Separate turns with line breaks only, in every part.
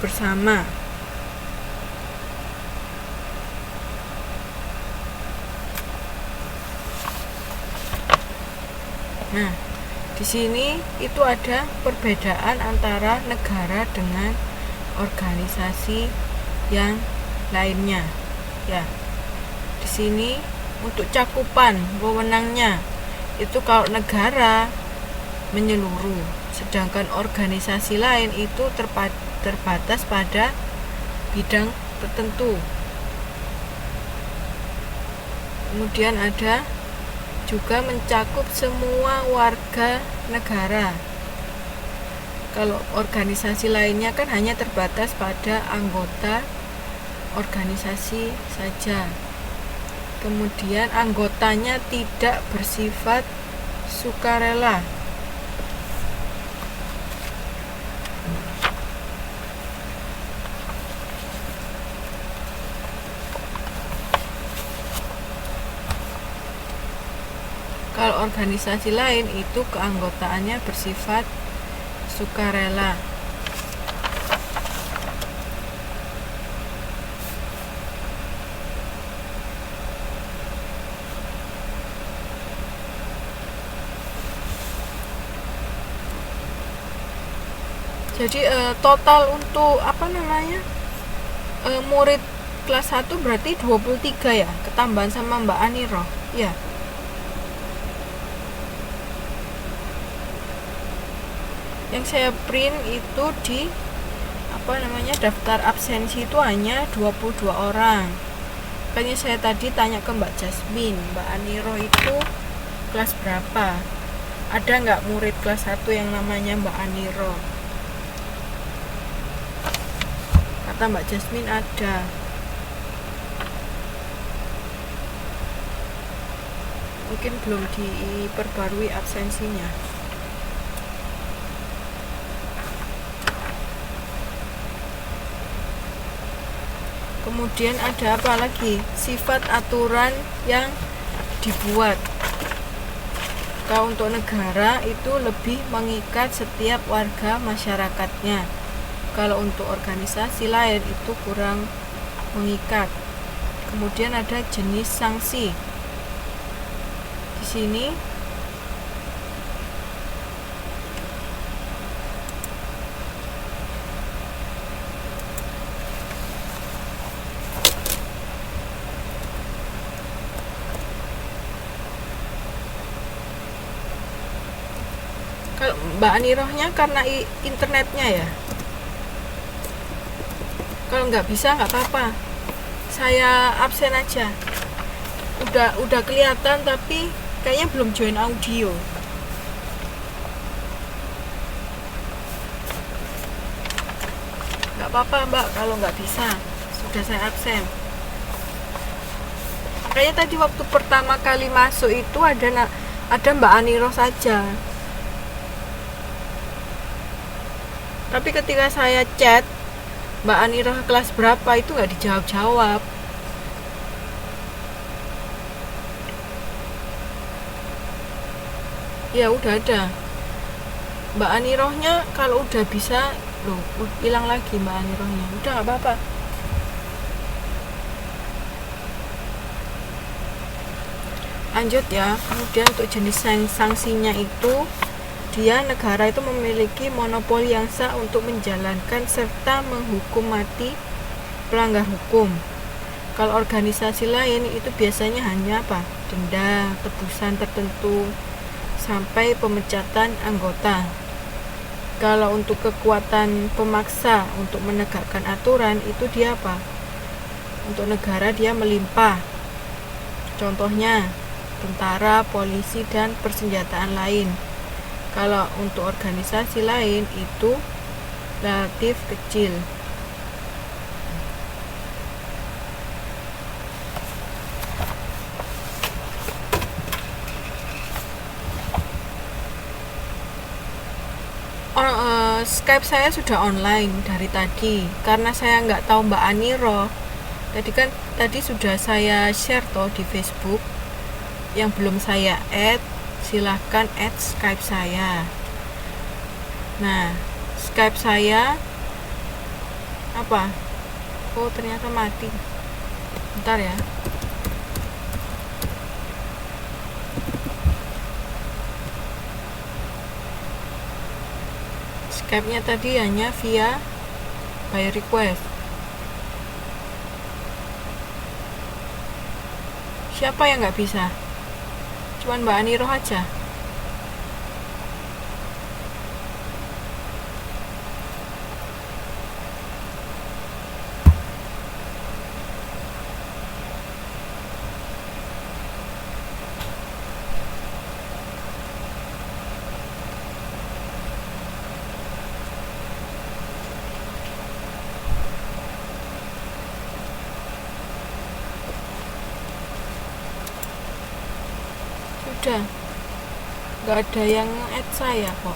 bersama. Nah, di sini itu ada perbedaan antara negara dengan organisasi yang lainnya. Ya, di sini untuk cakupan wewenangnya itu kalau negara menyeluruh, sedangkan organisasi lain itu terbatas pada bidang tertentu. Kemudian ada juga mencakup semua warga negara. Kalau organisasi lainnya kan hanya terbatas pada anggota organisasi saja. Kemudian anggotanya tidak bersifat sukarela. Kalau organisasi lain itu keanggotaannya bersifat sukarela. Jadi total untuk murid kelas 1 berarti 23 ya, ketambahan sama Mbak Aniro. Ya. Yang saya print itu di daftar absensi itu hanya 22 orang. Makanya saya tadi tanya ke Mbak Jasmine, Mbak Aniro itu kelas berapa? Ada nggak murid kelas 1 yang namanya Mbak Aniro? Kata Mbak Jasmine ada. Mungkin belum diperbarui absensinya. Kemudian ada apa lagi? Sifat aturan yang dibuat. Kalau untuk negara itu lebih mengikat setiap warga masyarakatnya. Kalau untuk organisasi lain itu kurang mengikat. Kemudian ada jenis sanksi. Di sini kalau Mbak Anirohnya karena internetnya ya. Kalau nggak bisa nggak apa-apa, saya absen aja. Udah kelihatan tapi kayaknya belum join audio. Nggak apa-apa Mbak kalau nggak bisa, sudah saya absen. Makanya tadi waktu pertama kali masuk itu ada Mbak Aniro saja. Tapi ketika saya chat Mbak Aniro kelas berapa itu nggak dijawab-jawab. Ya udah ada. Mbak Anirohnya kalau udah bisa, hilang lagi Mbak Anirohnya. Udah nggak apa-apa. Lanjut ya. Kemudian untuk jenis sanksinya itu, dia negara itu memiliki monopoli yang sah untuk menjalankan serta menghukum mati pelanggar hukum. Kalau organisasi lain itu biasanya hanya denda, tebusan tertentu, sampai pemecatan anggota. Kalau untuk kekuatan pemaksa untuk menegakkan aturan itu dia untuk negara dia melimpah. Contohnya tentara, polisi, dan persenjataan lain. Kalau untuk organisasi lain itu relatif kecil. Skype saya sudah online dari tadi karena saya nggak tahu Mbak Aniro. Tadi sudah saya share di Facebook. Yang belum saya add, silahkan add Skype saya. Nah, Skype saya Apa? Oh, ternyata mati. Bentar ya. Skype-nya tadi hanya via by request. Siapa yang nggak bisa? Cuman Mbak Aniroh aja. Udah, nggak ada yang add saya kok.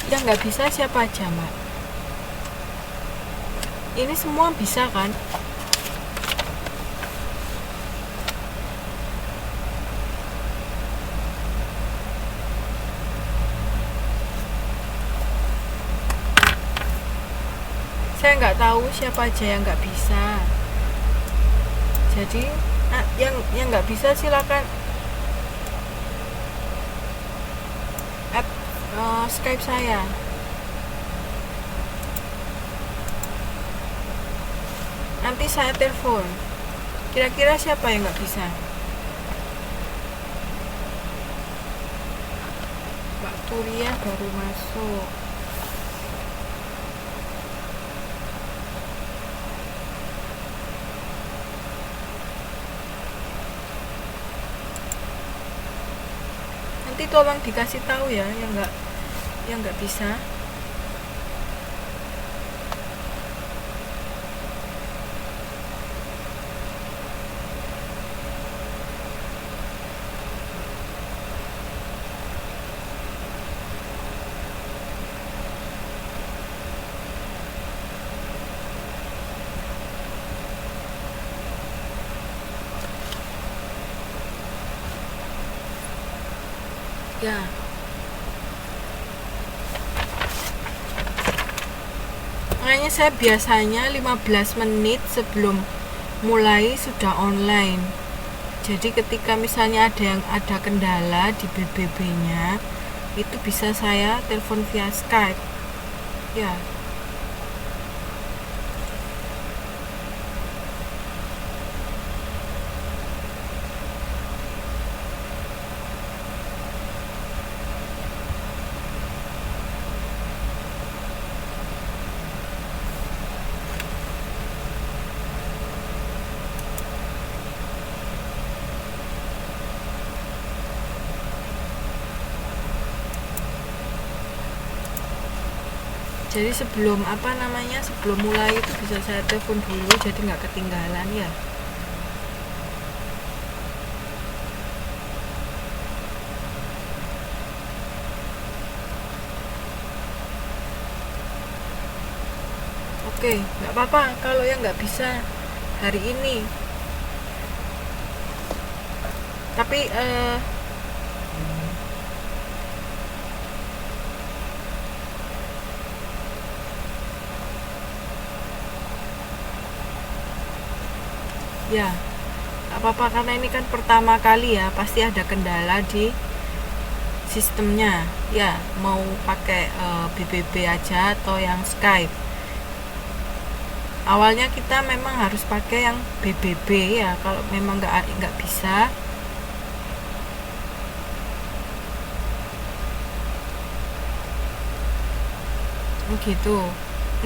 Yang nggak bisa siapa aja, Mbak? Ini semua bisa kan? Saya nggak tahu siapa aja yang nggak bisa. Jadi yang nggak bisa silakan add Skype saya. Nanti saya telepon. Kira-kira siapa yang nggak bisa? Mbak Turia baru masuk. Nanti tolong dikasih tahu ya yang nggak bisa. Ya. Makanya saya biasanya 15 menit sebelum mulai sudah online. Jadi ketika misalnya ada kendala di BBB-nya, itu bisa saya telepon via Skype. Ya. Jadi sebelum mulai itu bisa saya telepon dulu, jadi nggak ketinggalan ya. Oke, nggak apa-apa kalau yang nggak bisa hari ini. Tapi ya, nggak apa-apa karena ini kan pertama kali ya, pasti ada kendala di sistemnya. Ya, mau pakai BBB aja atau yang Skype. Awalnya kita memang harus pakai yang BBB ya, kalau memang nggak bisa. Begitu.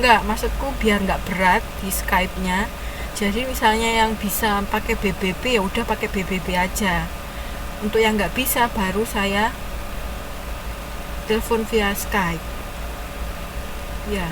Enggak, maksudku biar nggak berat di Skype-nya. Jadi misalnya yang bisa pakai BBB ya udah pakai BBB aja. Untuk yang nggak bisa baru saya telepon via Skype. Ya.